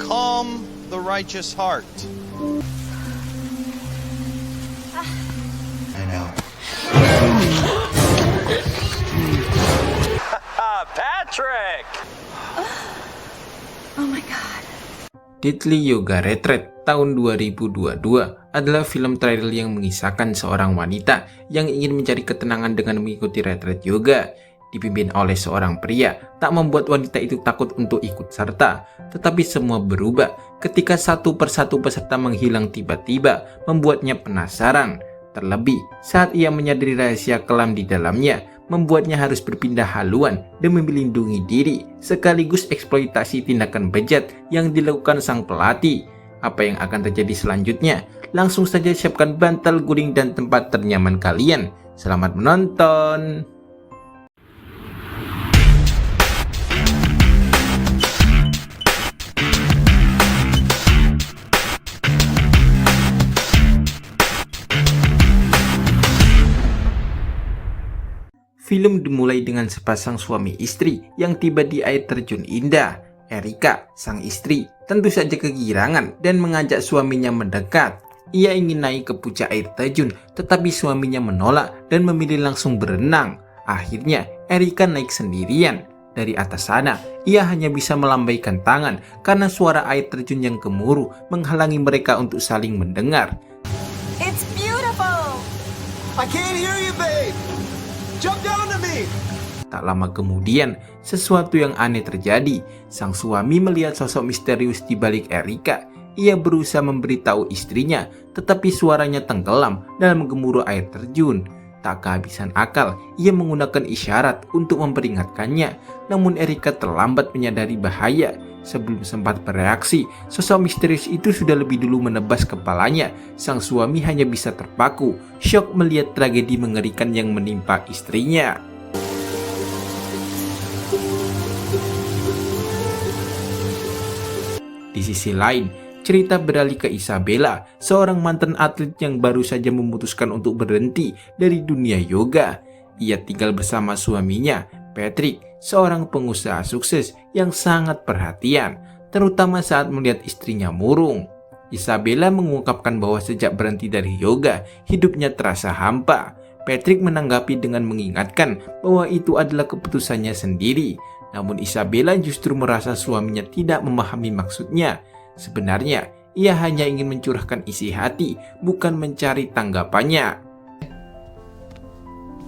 calm the righteous heart. I know. Patrick! Oh my god. Deadly Yoga Retreat tahun 2022 adalah film trailer yang mengisahkan seorang wanita yang ingin mencari ketenangan dengan mengikuti retreat yoga. Dipimpin oleh seorang pria, tak membuat wanita itu takut untuk ikut serta, tetapi semua berubah ketika satu persatu peserta menghilang tiba-tiba, membuatnya penasaran. Terlebih saat ia menyadari rahasia kelam di dalamnya, membuatnya harus berpindah haluan demi melindungi diri, sekaligus eksploitasi tindakan bejat yang dilakukan sang pelatih. Apa yang akan terjadi selanjutnya? Langsung saja siapkan bantal guling dan tempat ternyaman kalian. Selamat menonton! Film dimulai dengan sepasang suami istri yang tiba di air terjun indah. Erika, sang istri, tentu saja kegirangan dan mengajak suaminya mendekat. Ia ingin naik ke puncak air terjun, tetapi suaminya menolak dan memilih langsung berenang. Akhirnya, Erika naik sendirian. Dari atas sana, ia hanya bisa melambaikan tangan karena suara air terjun yang gemuruh menghalangi mereka untuk saling mendengar. It's beautiful. I can't hear you, babe. Jump down to me. Tak lama kemudian, sesuatu yang aneh terjadi. Sang suami melihat sosok misterius di balik Erika. Ia berusaha memberitahu istrinya, tetapi suaranya tenggelam dalam gemuruh air terjun. Tak kehabisan akal, ia menggunakan isyarat untuk memperingatkannya. Namun Erika terlambat menyadari bahaya. Sebelum sempat bereaksi, sosok misterius itu sudah lebih dulu menebas kepalanya. Sang suami hanya bisa terpaku, syok melihat tragedi mengerikan yang menimpa istrinya. Di sisi lain, cerita beralih ke Isabella, seorang mantan atlet yang baru saja memutuskan untuk berhenti dari dunia yoga. Ia tinggal bersama suaminya, Patrick, seorang pengusaha sukses yang sangat perhatian, terutama saat melihat istrinya murung. Isabella mengungkapkan bahwa sejak berhenti dari yoga, hidupnya terasa hampa. Patrick menanggapi dengan mengingatkan bahwa itu adalah keputusannya sendiri. Namun Isabella justru merasa suaminya tidak memahami maksudnya. Sebenarnya, ia hanya ingin mencurahkan isi hati, bukan mencari tanggapannya.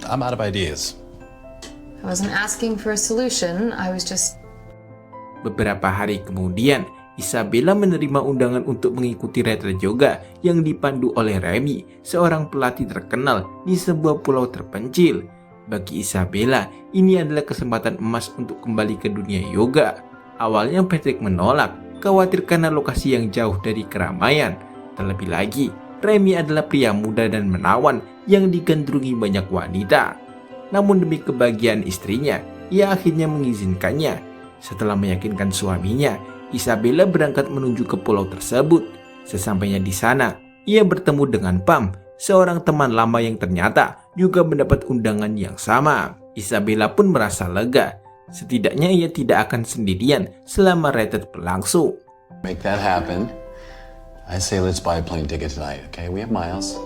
I'm out of ideas. I wasn't asking for a solution, I was just... Beberapa hari kemudian, Isabella menerima undangan untuk mengikuti retreat yoga yang dipandu oleh Remy, seorang pelatih terkenal di sebuah pulau terpencil. Bagi Isabella, ini adalah kesempatan emas untuk kembali ke dunia yoga. Awalnya Patrick menolak, khawatir karena lokasi yang jauh dari keramaian. Terlebih lagi, Remy adalah pria muda dan menawan yang digandrungi banyak wanita. Namun demi kebahagiaan istrinya, ia akhirnya mengizinkannya. Setelah meyakinkan suaminya, Isabella berangkat menuju ke pulau tersebut. Sesampainya di sana, ia bertemu dengan Pam, seorang teman lama yang ternyata juga mendapat undangan yang sama. Isabella pun merasa lega. Setidaknya ia tidak akan sendirian selama retreat berlangsung. Make that happen. I say let's buy a plane ticket tonight, okay? We have miles.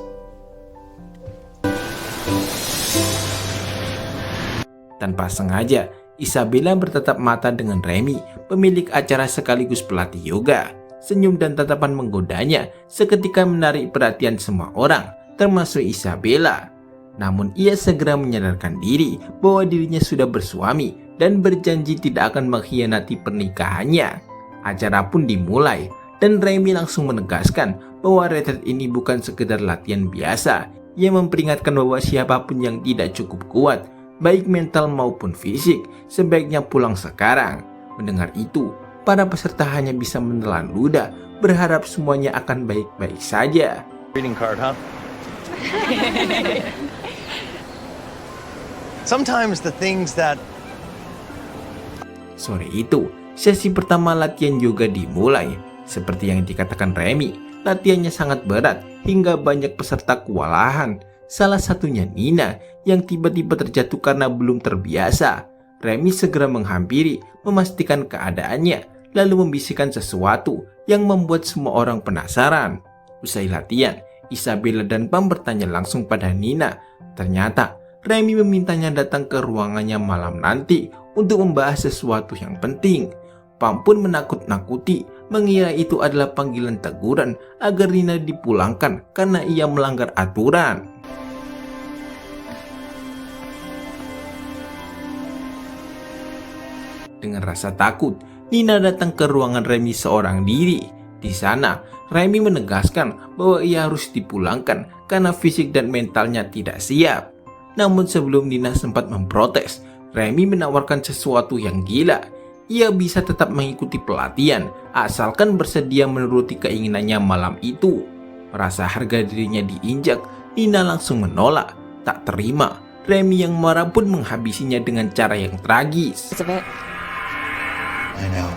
Tanpa sengaja, Isabella bertatap mata dengan Remy, pemilik acara sekaligus pelatih yoga. Senyum dan tatapan menggodanya seketika menarik perhatian semua orang, termasuk Isabella. Namun ia segera menyadarkan diri bahwa dirinya sudah bersuami dan berjanji tidak akan mengkhianati pernikahannya. Acara pun dimulai dan Remy langsung menegaskan bahwa retreat ini bukan sekedar latihan biasa. Ia memperingatkan bahwa siapapun yang tidak cukup kuat, baik mental maupun fisik, sebaiknya pulang sekarang. Mendengar itu, para peserta hanya bisa menelan ludah, berharap semuanya akan baik-baik saja. Greeting card, huh? Sometimes the things that... Sore itu, sesi pertama latihan yoga dimulai. Seperti yang dikatakan Remy, latihannya sangat berat hingga banyak peserta kewalahan. Salah satunya Nina yang tiba-tiba terjatuh karena belum terbiasa. Remy segera menghampiri, memastikan keadaannya, lalu membisikkan sesuatu yang membuat semua orang penasaran. Usai latihan, Isabella dan Pam bertanya langsung pada Nina. Ternyata Remy memintanya datang ke ruangannya malam nanti untuk membahas sesuatu yang penting. Pam pun menakut-nakuti, mengira itu adalah panggilan teguran agar Nina dipulangkan karena ia melanggar aturan. Dengan rasa takut, Nina datang ke ruangan Remy seorang diri. Di sana, Remy menegaskan bahwa ia harus dipulangkan karena fisik dan mentalnya tidak siap. Namun sebelum Nina sempat memprotes, Remy menawarkan sesuatu yang gila. Ia bisa tetap mengikuti pelatihan asalkan bersedia menuruti keinginannya malam itu. Merasa harga dirinya diinjak, Nina langsung menolak. Tak terima, Remy yang marah pun menghabisinya dengan cara yang tragis. It's a bit. I know.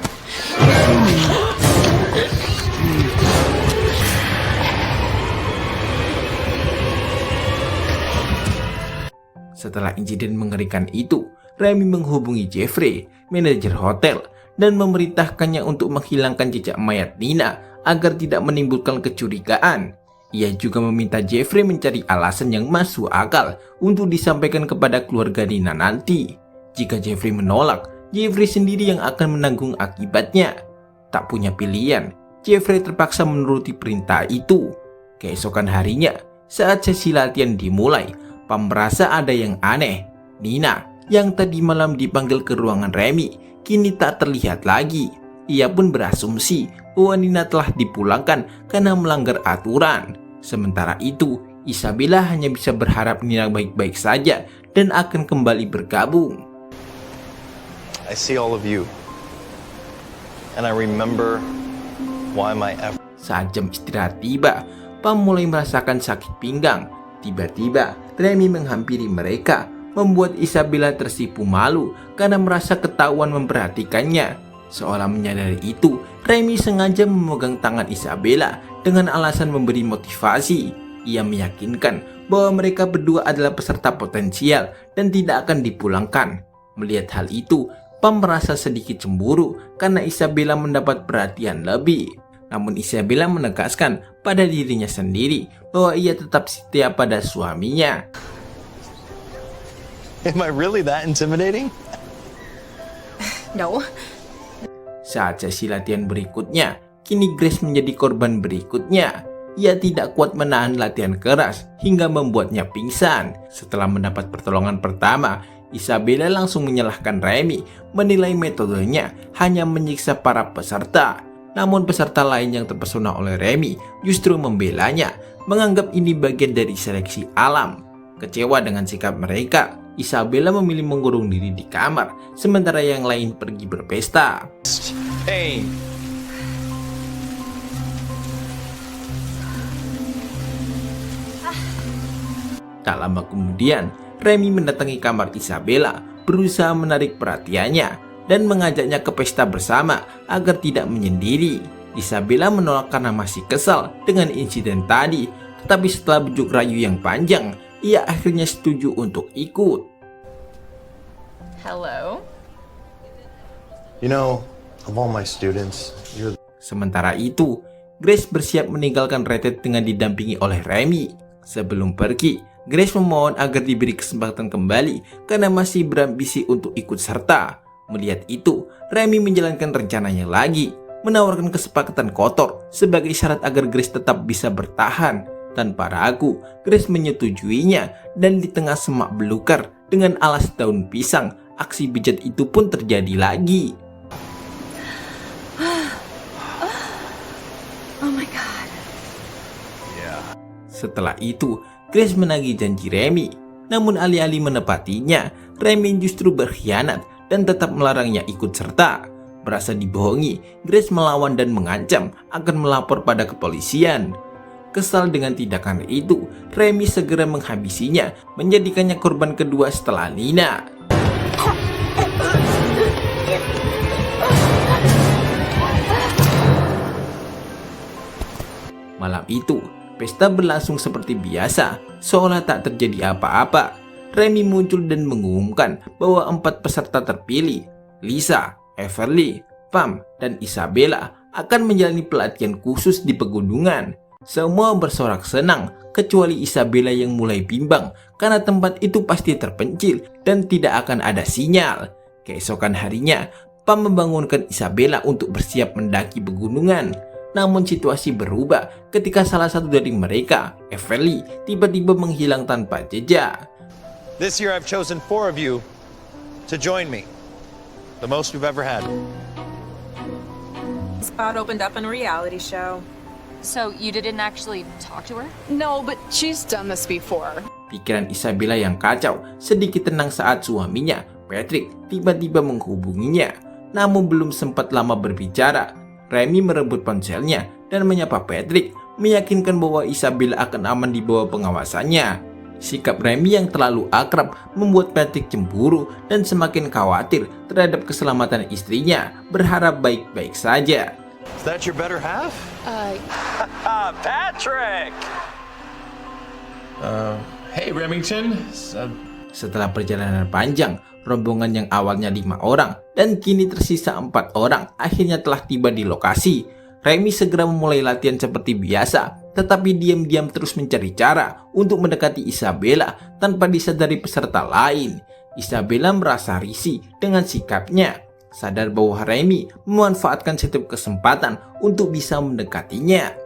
Setelah insiden mengerikan itu, Remy menghubungi Jeffrey, manajer hotel, dan memerintahkannya untuk menghilangkan jejak mayat Nina agar tidak menimbulkan kecurigaan. Ia juga meminta Jeffrey mencari alasan yang masuk akal untuk disampaikan kepada keluarga Nina nanti. Jika Jeffrey menolak, Jeffrey sendiri yang akan menanggung akibatnya. Tak punya pilihan, Jeffrey terpaksa menuruti perintah itu. Keesokan harinya, saat sesi latihan dimulai, Pam merasa ada yang aneh. Nina, yang tadi malam dipanggil ke ruangan Remy, kini tak terlihat lagi. Ia pun berasumsi bahwa Nina telah dipulangkan karena melanggar aturan. Sementara itu, Isabella hanya bisa berharap Nina baik-baik saja dan akan kembali bergabung. I see all of you. And I remember why my effort. Saat jam istirahat tiba, Pam mulai merasakan sakit pinggang. Tiba-tiba, Remy menghampiri mereka, membuat Isabella tersipu malu karena merasa ketahuan memperhatikannya. Seolah menyadari itu, Remy sengaja memegang tangan Isabella dengan alasan memberi motivasi. Ia meyakinkan bahwa mereka berdua adalah peserta potensial dan tidak akan dipulangkan. Melihat hal itu, Pam merasa sedikit cemburu karena Isabella mendapat perhatian lebih. Namun Isabella menegaskan pada dirinya sendiri bahwa ia tetap setia pada suaminya. Am I really that intimidating? No. Saat sesi latihan berikutnya, kini Grace menjadi korban berikutnya. Ia tidak kuat menahan latihan keras hingga membuatnya pingsan. Setelah mendapat pertolongan pertama, Isabella langsung menyalahkan Remy, menilai metodenya hanya menyiksa para peserta. Namun peserta lain yang terpesona oleh Remy justru membelanya, menganggap ini bagian dari seleksi alam. Kecewa dengan sikap mereka, Isabella memilih mengurung diri di kamar, sementara yang lain pergi berpesta. Hey, Tak lama kemudian, Remy mendatangi kamar Isabella, berusaha menarik perhatiannya dan mengajaknya ke pesta bersama agar tidak menyendiri. Isabella menolak karena masih kesal dengan insiden tadi, tetapi setelah bujuk rayu yang panjang, ia akhirnya setuju untuk ikut. Hello. you know, of all my students, you're Sementara itu, Grace bersiap meninggalkan retret dengan didampingi oleh Remy. Sebelum pergi, Grace memohon agar diberi kesempatan kembali karena masih berambisi untuk ikut serta. Melihat itu, Remy menjalankan rencananya lagi, menawarkan kesepakatan kotor sebagai syarat agar Grace tetap bisa bertahan. Tanpa ragu, Grace menyetujuinya dan di tengah semak belukar dengan alas daun pisang, aksi bejat itu pun terjadi lagi. Oh my god. Setelah itu, Grace menagih janji Remy. Namun alih-alih menepatinya, Remy justru berkhianat dan tetap melarangnya ikut serta. Merasa dibohongi, Grace melawan dan mengancam akan melapor pada kepolisian. Kesal dengan tindakan itu, Remy segera menghabisinya, menjadikannya korban kedua setelah Nina. Malam itu, pesta berlangsung seperti biasa, seolah tak terjadi apa-apa. Remy muncul dan mengumumkan bahwa 4 peserta terpilih, Lisa, Everly, Pam dan Isabella akan menjalani pelatihan khusus di pegunungan. Semua bersorak senang, kecuali Isabella yang mulai bimbang karena tempat itu pasti terpencil dan tidak akan ada sinyal. Keesokan harinya, Pam membangunkan Isabella untuk bersiap mendaki pegunungan. Namun situasi berubah ketika salah satu dari mereka, Everly, tiba-tiba menghilang tanpa jejak. This year I've chosen 4 of you to join me. The most we've ever had. Spot opened up in a reality show. So you didn't actually talk to her? No, but she's done this before. Pikiran Isabella yang kacau sedikit tenang saat suaminya, Patrick, tiba-tiba menghubunginya. Namun belum sempat lama berbicara, Remy merebut ponselnya dan menyapa Patrick, meyakinkan bahwa Isabella akan aman di bawah pengawasannya. Sikap Remy yang terlalu akrab membuat Patrick cemburu dan semakin khawatir terhadap keselamatan istrinya, berharap baik-baik saja. Is that your better half? Patrick! Hey, Remington. Setelah perjalanan panjang, rombongan yang awalnya 5 orang dan kini tersisa 4 orang akhirnya telah tiba di lokasi. Remy segera memulai latihan seperti biasa, tetapi diam-diam terus mencari cara untuk mendekati Isabella tanpa disadari peserta lain. Isabella merasa risih dengan sikapnya, sadar bahwa Remy memanfaatkan setiap kesempatan untuk bisa mendekatinya.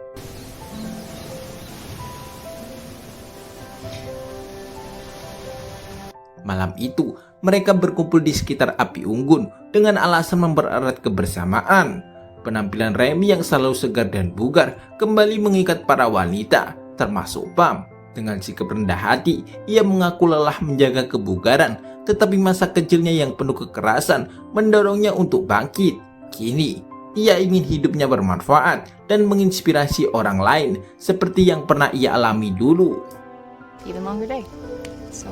Malam itu, mereka berkumpul di sekitar api unggun dengan alasan mempererat kebersamaan. Penampilan Remy yang selalu segar dan bugar kembali mengikat para wanita, termasuk Pam. Dengan sikap rendah hati, ia mengaku lelah menjaga kebugaran, tetapi masa kecilnya yang penuh kekerasan mendorongnya untuk bangkit. Kini, ia ingin hidupnya bermanfaat dan menginspirasi orang lain seperti yang pernah ia alami dulu. Even longer day. So,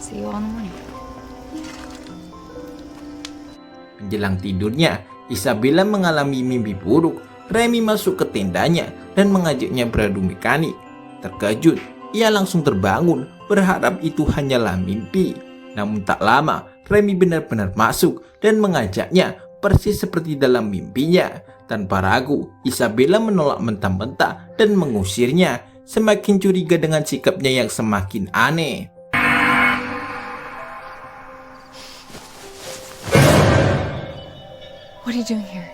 see you all in the morning. Menjelang tidurnya, Isabella mengalami mimpi buruk. Remy masuk ke tendanya dan mengajaknya beradu mekanik. Terkejut, ia langsung terbangun, berharap itu hanyalah mimpi. Namun tak lama, Remy benar-benar masuk dan mengajaknya persis seperti dalam mimpinya. Tanpa ragu, Isabella menolak mentah-mentah dan mengusirnya, semakin curiga dengan sikapnya yang semakin aneh. What are you doing here?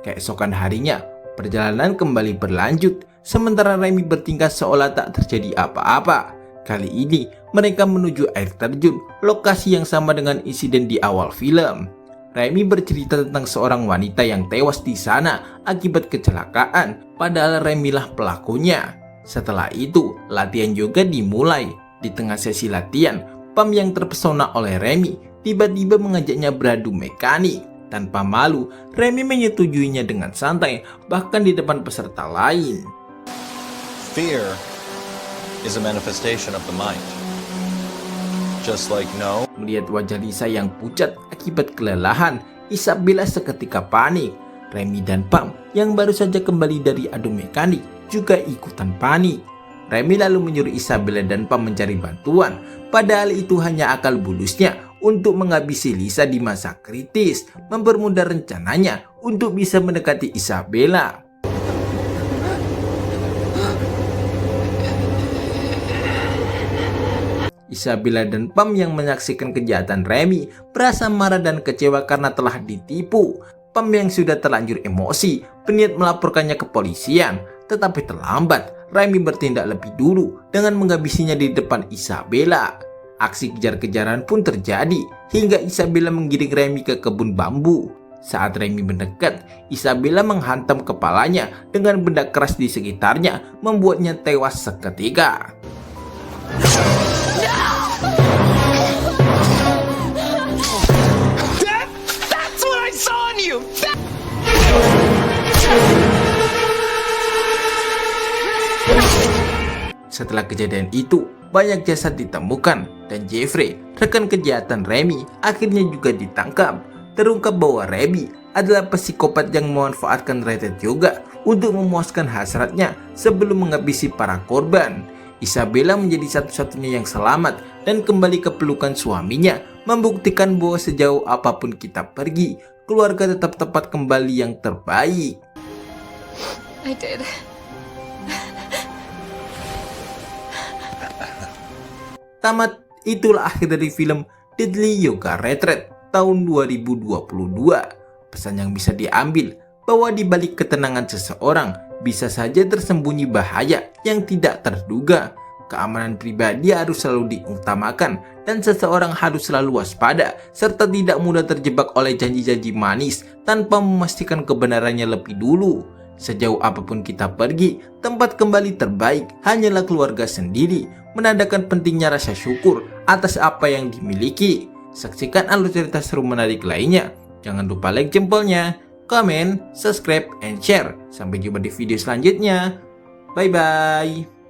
Keesokan harinya, perjalanan kembali berlanjut, sementara Remy bertingkah seolah tak terjadi apa-apa. Kali ini, mereka menuju air terjun, lokasi yang sama dengan insiden di awal film. Remy bercerita tentang seorang wanita yang tewas di sana akibat kecelakaan, padahal Remy lah pelakunya. Setelah itu, latihan yoga dimulai. Di tengah sesi latihan, Pam yang terpesona oleh Remy tiba-tiba mengajaknya beradu mekanik. Tanpa malu, Remy menyetujuinya dengan santai, bahkan di depan peserta lain. Fear is a manifestation of the mind. Just like no. Melihat wajah Lisa yang pucat akibat kelelahan, Isabella seketika panik. Remy dan Pam yang baru saja kembali dari adu mekanik juga ikutan panik. Remy lalu menyuruh Isabella dan Pam mencari bantuan, padahal itu hanya akal bulusnya untuk menghabisi Lisa di masa kritis, mempermudah rencananya untuk bisa mendekati Isabella. Isabella dan Pam yang menyaksikan kejahatan Remy merasa marah dan kecewa karena telah ditipu. Pam yang sudah terlanjur emosi berniat melaporkannya ke polisian, tetapi terlambat. Remy bertindak lebih dulu dengan menghabisinya di depan Isabella. Aksi kejar-kejaran pun terjadi hingga Isabella menggiring Remy ke kebun bambu. Saat Remy mendekat, Isabella menghantam kepalanya dengan benda keras di sekitarnya, membuatnya tewas seketika. That's what I saw in you! Setelah kejadian itu, banyak jasad ditemukan dan Jeffrey, rekan kejahatan Remy, akhirnya juga ditangkap. Terungkap bahwa Remy adalah psikopat yang memanfaatkan retret yoga untuk memuaskan hasratnya sebelum menghabisi para korban. Isabella menjadi satu-satunya yang selamat dan kembali ke pelukan suaminya membuktikan bahwa sejauh apapun kita pergi, keluarga tetap tempat kembali yang terbaik. I did. Tamat, itulah akhir dari film Deadly Yoga Retreat tahun 2022. Pesan yang bisa diambil bahwa di balik ketenangan seseorang bisa saja tersembunyi bahaya yang tidak terduga. Keamanan pribadi harus selalu diutamakan dan seseorang harus selalu waspada serta tidak mudah terjebak oleh janji-janji manis tanpa memastikan kebenarannya lebih dulu. Sejauh apapun kita pergi, tempat kembali terbaik hanyalah keluarga sendiri, menandakan pentingnya rasa syukur atas apa yang dimiliki. Saksikan alur cerita seru menarik lainnya. Jangan lupa like jempolnya, komen, subscribe, and share. Sampai jumpa di video selanjutnya. Bye-bye.